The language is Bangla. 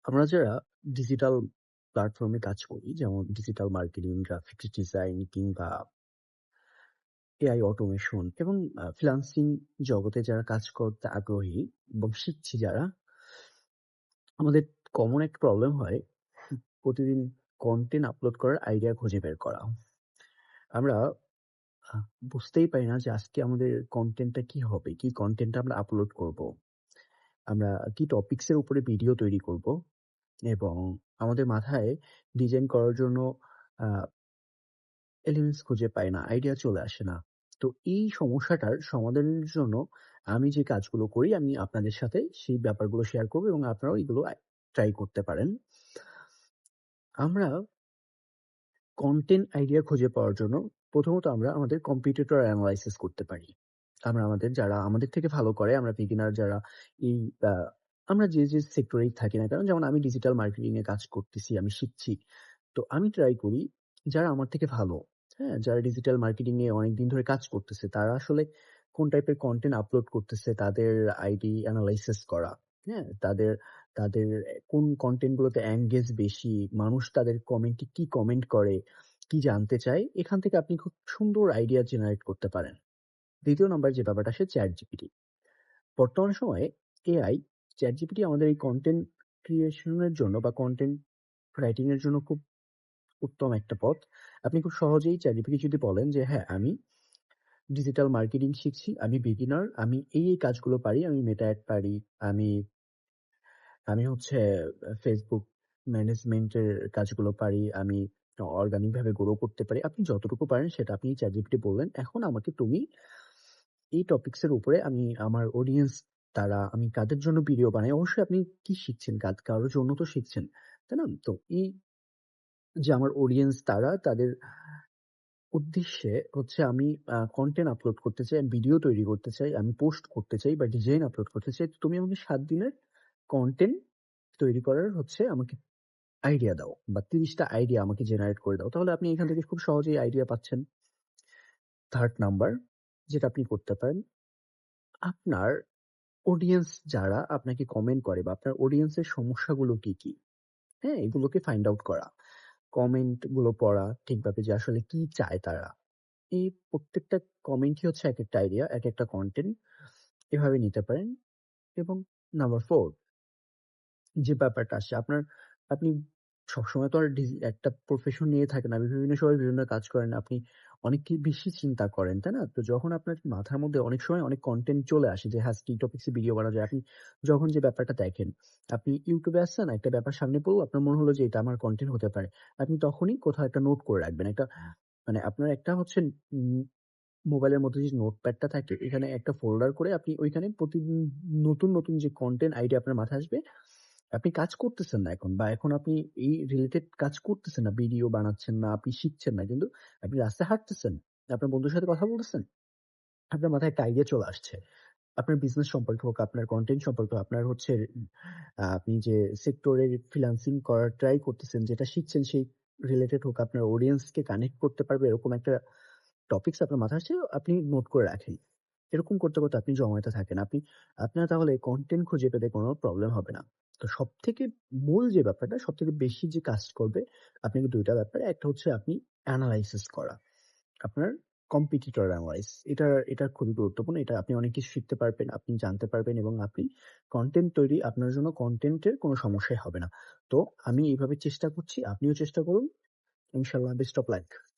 আমরা যারা ডিজিটাল প্ল্যাটফর্মে কাজ করি, যেমন ডিজিটাল মার্কেটিং, গ্রাফিক্স ডিজাইন কিংবা এআই অটোমেশন এবং ফ্রিল্যান্সিং জগতে যারা কাজ করতে আগ্রহী এবং শিখছি যারা, আমাদের কমন একটা প্রবলেম হয় প্রতিদিন কনটেন্ট আপলোড করার আইডিয়া খুঁজে বের করা। আমরা আ বুঝতেই পারি না যে আজকে আমাদের কনটেন্টটা কি হবে? কি কনটেন্টটা আমরা আপলোড করব? আমরা কি টপিকস এর উপরে ভিডিও তৈরি করব? এবং আমাদের মাথায় ডিজাইন করার জন্য আ এলিমেন্টস খুঁজে পাই না, আইডিয়া চলে আসে না। তো এই সমস্যাটার সমাধানের জন্য আমি যে কাজগুলো করি, আমি আপনাদের সাথে সেই ব্যাপারগুলো শেয়ার করব এবং আপনারাও এগুলো ট্রাই করতে পারেন। আমরা কনটেন্ট আইডিয়া খুঁজে পাওয়ার জন্য প্রথমত আমরা আমাদের কম্পিটিটর এনালাইসিস করতে পারি। আমরা আমাদের যারা আমাদের থেকে ভালো করে, আমরা বিগিনার যারা এই আ আমরা যে সেক্টরেই থাকি না কেন, যেমন আমি ডিজিটাল মার্কেটিং এ কাজ করতেছি, আমি শিখছি। তো আমি ট্রাই করি যারা আমার থেকে ভালো, হ্যাঁ? যারা ডিজিটাল মার্কেটিং এ অনেকদিন ধরে কাজ করতেছে, তারা আসলে কোন টাইপের কনটেন্ট আপলোড করতেছে, তাদের আইডি এনালাইসিস করা, হ্যাঁ? তাদের তাদের কোন কনটেন্ট গুলোতে এনগেজ বেশি, মানুষ তাদের কমেন্টে কি কমেন্ট করে, কি জানতে চায়, এখান থেকে আপনি খুব সুন্দর আইডিয়া জেনারেট করতে পারেন। ২য় নাম্বার যে ব্যাপারটা আসে ChatGPT। বর্তমান সময়ে এআই, ChatGPT আমাদের এই কনটেন্ট ক্রিয়েশন এর জন্য বা কনটেন্ট রাইটিং এর জন্য খুব উত্তম একটা পথ। আপনি খুব সহজেই ChatGPT যদি বলেন যে, "হ্যাঁ, আমি ডিজিটাল মার্কেটিং শিখছি, আমি বিগিনার, আমি এই কাজগুলো পারি, আমি মেটা এড পারি, আমি আমি হচ্ছে Facebook ম্যানেজমেন্ট এর কাজগুলো পারি, আমি অর্গানিক ভাবে গ্রো করতে পারি।" আপনি যতটুকু পারেন সেটা আপনি ChatGPT বললেন, "এখন আমাকে তুমি এই টপিকস এর উপরে আমি আমার অডিয়েন্স দ্বারা আমি কাদের জন্য ভিডিও বানাই?" অবশ্যই আপনি কি শিখছেন? কারোর জন্য তো শিখছেন, তাই না? তো এই যে আমার অডিয়েন্স তারা তাদের উদ্দেশ্যে হচ্ছে আমি কনটেন্ট আপলোড করতে চাই, আমি ভিডিও তৈরি করতে চাই, আমি পোস্ট করতে চাই বা ডিজাইন আপলোড করতে চাই। তুমি আমাকে ৭ দিনের কনটেন্ট তৈরি করার হচ্ছে আমাকে আইডিয়া দাও বা ৩০ টা আইডিয়া আমাকে জেনারেট করে দাও। তাহলে আপনি এখান থেকে খুব সহজেই আইডিয়া পাচ্ছেন। 3rd নাম্বার যেটা আপনি করতে পারেন, আপনার অডিয়েন্স যারা আপনাকে কমেন্ট করে বা আপনার অডিয়েন্স এর সমস্যাগুলো কি, কি? হ্যাঁ? এগুলোকে ফাইন্ড আউট করা। কমেন্ট গুলো পড়া ঠিকভাবে যে আসলে কি চায় তারা। এই প্রত্যেকটা কমেন্টই হচ্ছে একেকটা আইডিয়া, একেকটা কনটেন্ট। এভাবে নিতে পারেন এবং নাম্বার 4 যে ব্যাপারটা আসছে আপনি সবসময় তো আর একটা প্রফেশন নিয়ে থাকেন না। বিভিন্ন সময় বিভিন্ন কাজ করেন। আপনি অনেক বেশি চিন্তা করেন, তাই না? তো যখন আপনার মাথার মধ্যে অনেক সময় অনেক কনটেন্ট চলে আসে যে হ্যাঁ, কি টপিকস এ ভিডিও বানানো যায়। আপনি যখন যে ব্যাপারটা দেখেন, আপনি YouTube এ আসছেন, একটা ব্যাপার সামনে পড়লো, আপনার মনে হলো যে এটা আমার কনটেন্ট হতে পারে। আপনি তখনই কোথাও একটা নোট করে রাখবেন। একটা মানে আপনার একটা হচ্ছে উম মোবাইলের মধ্যে যে নোটপ্যাডটা থাকে, এখানে একটা ফোল্ডার করে আপনি ঐখানে প্রতিদিন নতুন যে কনটেন্ট আইডিয়া আপনার মাথায় আসবে, আপনি কাজ করতেছেন না এখন বা এখন আপনি এই রিলেটেড কাজ করতেছেন না। ভিডিও বানাচ্ছেন না, আপনি শিখছেন না। কিন্তু আপনি রাস্তায় হাঁটতেছেন, আপনার বন্ধুর সাথে কথা বলতেছেন, আপনার মাথায় একটা আইডিয়া চলে আসছে। আপনার বিজনেস সম্পর্কে হোক, আপনার কনটেন্ট সম্পর্কে হোক, আপনার হচ্ছে আপনি যে সেক্টরে ফ্রিল্যান্সিং করার ট্রাই করতেছেন, যেটা শিখছেন সেই রিলেটেড হোক, আপনার অডিয়েন্সকে কানেক্ট করতে পারবে এরকম একটা টপিকস আপনার মাথায় আসছে, আপনি নোট করে রাখেন। এরকম করতে আপনি জমাইতে থাকেন। আপনার তাহলে কনটেন্ট খুঁজে পেতে কোনো প্রবলেম হবে না। তো সবথেকে মূল যে ব্যাপারটা, সবথেকে বেশি যে কাজ করবে, আপনাকে ২ টা ব্যাপার। একটা হচ্ছে আপনি এনালাইসিস করা। আপনার কম্পিটিটর এনালাইজ এটা খুবই গুরুত্বপূর্ণ। এটা আপনি অনেক কিছু শিখতে পারবেন, আপনি জানতে পারবেন এবং আপনি কনটেন্ট তৈরি আপনার জন্য কনটেন্টের কোনো সমস্যাই হবে না। তো আমি এইভাবে চেষ্টা করছি, আপনিও চেষ্টা করুন। ইনশাআল্লাহ বেস্ট অফ লাক।